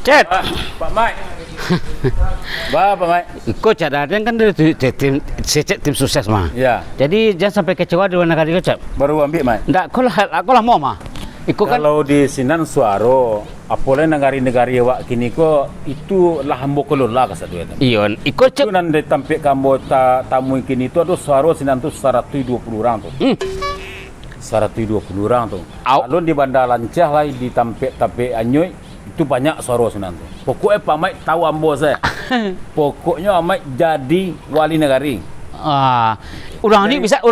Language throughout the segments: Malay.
Cet. Pak Mai. Pak Mai. Coach ada kan dari tim sukses mah. Ya. Jadi jangan sampai kecewa di negara itu, Cep. Baru ambil Mai. Ndak, aku lah mau mah. Ikut kan. Kalau di Sinan Suaro, apalagi negari-negari wak kini ko itu lah hambo kelola ka satu itu. Iyon, ikut Cep. Itu nanti tampil kambo tamu kini itu ada Suaro Sinan tu 120 orang tuh. 120 orang tuh. Kalau di Bandar Lancah lah di tampil Anyoy itu banyak Suaro Sinan tuh. Pokoknya Pak Mai tahu ambo saya. Pokoknya Mai jadi wali negari. Orang ini bisa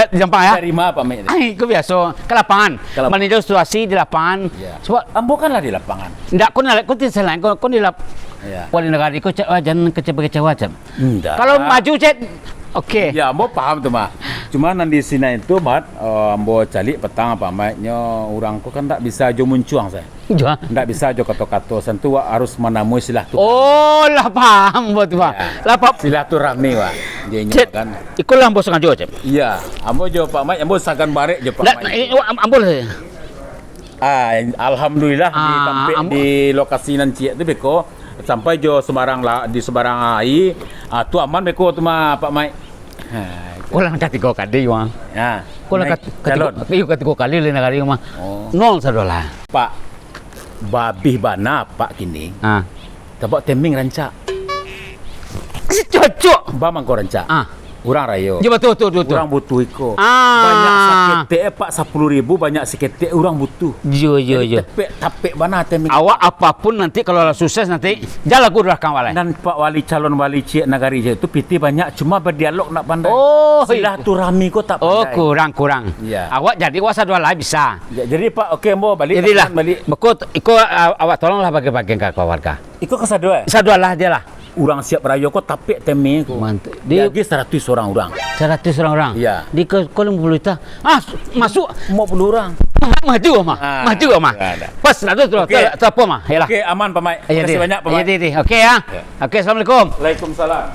dijampang ya. Dari mana Pak Mai? Itu biasa ke lapangan. Meninjau situasi di lapangan. Ya. Sebab ambo kan lah di lapangan. Ndak, kau tidak selain kau di lap. Ya. Wali negara itu jangan kecewa-kecewa, Cep. Ndak. Kalau maju, Cep. Oke. Ya, ambo paham tuh mah. Cuma nanti sini itu mat ambo calik petang apa mainnya orang ko kan tak bisa jo muncuang saya. Jua. Ndak bisa jo kato-kato sentuh harus menamui silaturahmi. Oh, lah paham buat Pak. Lah Pak Silaturahmi wah. Jadinya Cep, kan. ikut lah ambo sengaja, Cep. Iya, ambo jo Pak Mai, ambo sagan barek jo Pak Mai. Ambo lah. Alhamdulillah di lokasi nanti itu beko sampai jo Semarang lah di Semarang ai. Tu aman beko tu mah Pak Mai. Kau lang katigo kali wang. Ya. Kau lang katigo kali le negara mah. Nol sadola. Pak babih bana Pak kini. Tabak teming rancak. Cocok. Ba mangko rancak. Urang rayo. Ya betul. Urang butuh iko. Banyak sakete Pak 10.000 banyak sakete urang butuh. Jo. Tapek bana teming. Awak apapun nanti kalau sukses nanti jalan guru dah kawalai. Dan Pak Wali calon wali Cik Nagari itu piti banyak cuma berdialog nak pandai. Silaturahmi ko tak pandai. Kurang. Ya. Awak jadi wasa dua lah bisa. Ya, jadi Pak okey mau balik. Jadilah balik. Bekut awak tolonglah bagi-bagi ke keluarga. Iko ke sadua. Sadua lah dia lah. Urang siap rayo ko tapek teming ko. Mantap. Dia 100 orang. 100 orang. Iya. Di kolom bulu itu. Masuk 50 orang. Maju mah. Pas lah tu apa mah? Yalah. Okey, aman Pak Mai. Terima kasih banyak Pak Mai. Okey ya. Okey, assalamualaikum. Waalaikumsalam.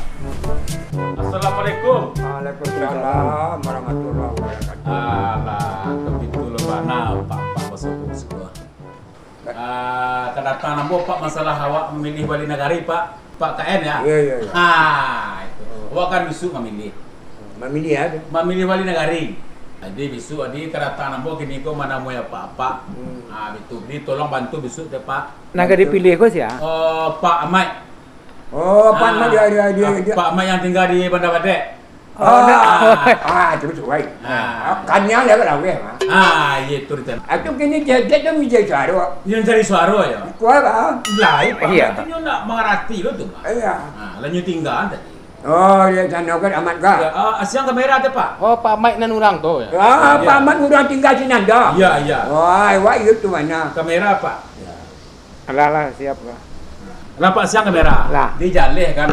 Assalamualaikum. Waalaikumsalam warahmatullahi wabarakatuh. Alah, begitu lebana Pak masuk sekolah. Kedatangan ambo Pak masalah awak memilih wali negari Pak KN ya. Iya. Itu. Awak kan bisu memilih. Memilih ada. Memilih wali negari. Jadi bisu kedatangan ambo kini ko mana mau ya Pak. Itu tolong bantu bisu deh Pak. Naga dipilih kok sih ya? Pak Amai. Pak Ahmad dia. Pak Amai yang tinggal di Bandar Badek. Itu baik. Kannya dia kalau ke mah. Itu rencana. Aku kini jadi tu mijai suara. Yang cari suara ya. Kuat ah. Lain Pak. Iya. Itu nak mengerti lo tuh Pak. Iya. Lanjut tinggal tadi. Dia sana kan amat kah? Siang kamera ada Pak. Oh, Pak Mike nan orang tu ya. Pak Ahmad udah tinggal sini dah. Iya. Wah, itu mana? Kamera Pak. Alah, siap lah. Nampak siang kamera. Lah. Di jaleh kan.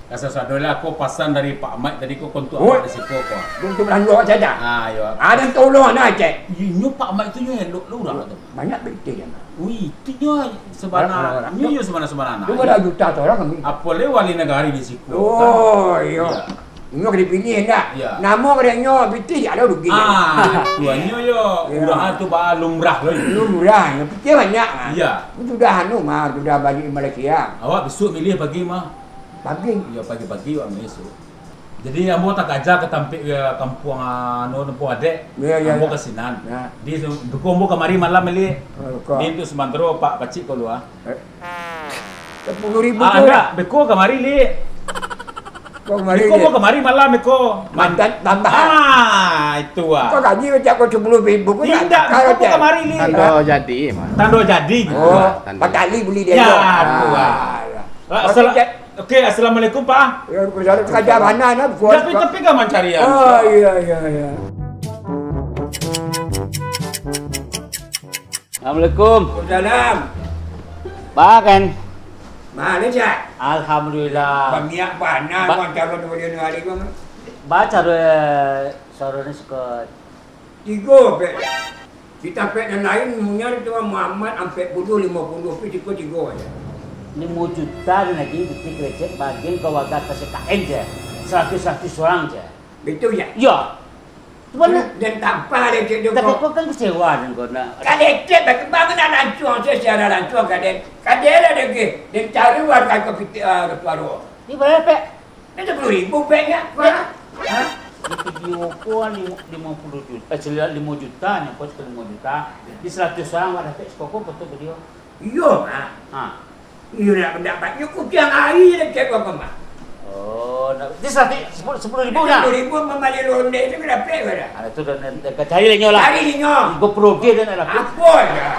Kasar sadola aku pasan dari Pak Mike tadi ko kontu awak di situ ko. Untuk belanja saja. Yo. Ada tolong nak cek. Nyu Pak Mike tu nyu elok lu dah tu. Banyak betul ya. Wih, itu nyu sebenarnya. Nyu sebenarnya. Tu ada juta orang kami. Apa le wali negari di situ. Iya. Nyo dipilih enggak? Ya. Nama dia nyo betul ada rugi. Tuannya yo udah tu ba lumrah lo. Lumrah, pikir banyak. Iya. Sudah sudah balik Malaysia. Awak besok milih bagi mah. Pagi. Ya pagi-pagi awak besok. Jadi ambo tak aja ke tampik ke kampung Nempo Adek. Ambo ke Sinan. Ya. Di ambo kemari malam milih. Kok. Di itu semantro Pak Pacik ko lu 10.000 tu. Enggak, beko kemari li. Kau mari. Beko kemari malam beko. Mandat tambahan. Itu Kau gaji macam kau 10.000 kau tidak. Beko kemari li. Tando jadi mah. Tando jadi gitu. Empat kali beli dia. Oke, assalamualaikum Pak. Ya, kalau kerja mana nak buat. Tapi kan mencari ya. Iya. Assalamualaikum. Salam. Pak Ken. Mana cak? Alhamdulillah. Banyak mana kau calon dia hari kau? Baca sorone suka. 3 pek. Kita pek yang lain punya itu Muhammad sampai 50 pi 3 aja. 5 juta lagi bukti krecek bagian ke warga KSKN je. 100 orang je. Betul ya? Ya. Dan tanpa lecet dia Tapi kau. kau kan kecewa dengan kau nak. Lecet bangunan hancur secara hancur kadang. Kadang ada ke. Dan cari warga ke piti paru. Ini berapa pek? Ini 10,000 peknya. Hah? Di video kau 50 juta, 5 juta ni kau 5 juta. Di 100 orang ada pek kau betul video. Iya, mah. Ha. Iya nak pendapatnya kucing air lecet kau mah. Oh, di 10 ribu na. 10,000 memali londe itu berapa ya? Ada tu dah cari lagi lah. Cari ni nyok. GoPro dia dah nak. Apa ya?